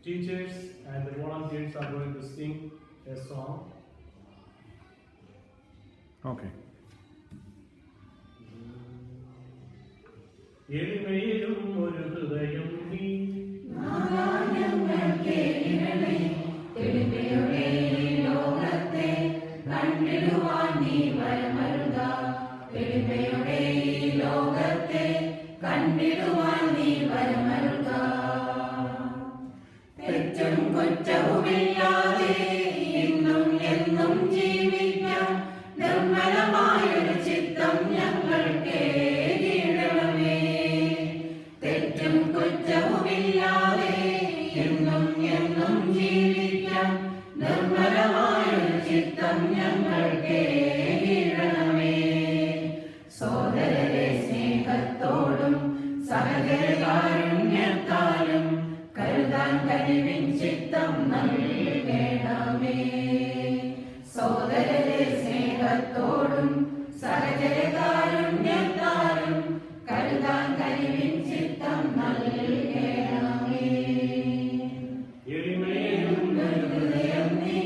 teachers and the volunteers are going to sing a song. Okay. എളിമയിലും ഒരു ഹൃദയം നീ ലോകത്തെ കണ്ടിടുവാൻ നീ വരമരുക ലോകത്തെ കണ്ടിടുവാൻ നീ വരമരുക തെറ്റും കുറ്റവുമില്ലാതെ ഇന്നും എന്നും ജീവിക്കാൻ നിർമ്മലമായൊരു ചിത്തം ഞങ്ങൾക്ക് കീഴണമേ തെറ്റും കുറ്റവുമില്ലാതെ എന്നും എന്നും ജീവിക്കാൻ നിർമ്മലമായൊരു ചിത്തം ഞങ്ങൾക്ക് കീഴണമേ സോദരരെ സ്നേഹത്തോടും സഹജകാരുണ്യത്താലും കരുതാൻ കഴിവിൻ ചിത്തം നൽകണമേ സോദരരെ സ്നേഹത്തോടും സഹജകാരുണ്യത്താലും കരുതാൻ കഴിവിൻ ചിത്തം നൽകണമേ ഹൃദയം നീ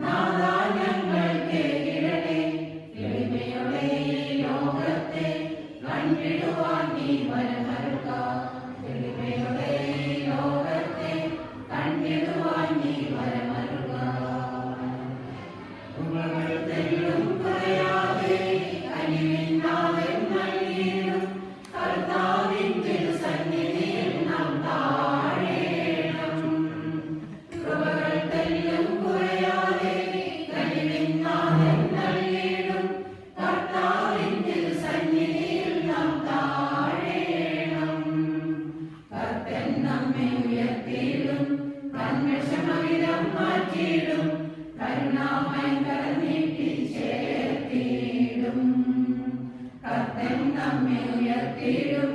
നാഥാ ഞങ്ങൾക്ക് ഇടണേ എളിമയുടെ ഈ ലോകത്തെ കണ്ടിടുവാൻ നീ വരമരുക എളിമയുടെ ഈ ലോകത്തെ കണ്ടിടുവാൻ നീ വരമരുക തെല്ലും കുറയാതെ കനിവിനാഥൻ നൽകിയിടും കർത്താവിൻ തിരുസന്നിധിയിൽ നാം താഴേണം കൃപകൾ തെല്ലും കുറയാതെ കനിവിനാഥൻ നൽകിയിടും കർത്താവിൻ തിരുസന്നിധിയിൽ നാം താഴേണം കർത്തൻ നമ്മെ ഉയർത്തിയിടും കന്മഷമവിധം മാറ്റിയിടും കരുണാമയൻ കരനീട്ടി ചേർത്തിയിടും കർത്തൻ നമ്മെ ഉയർത്തിയിടും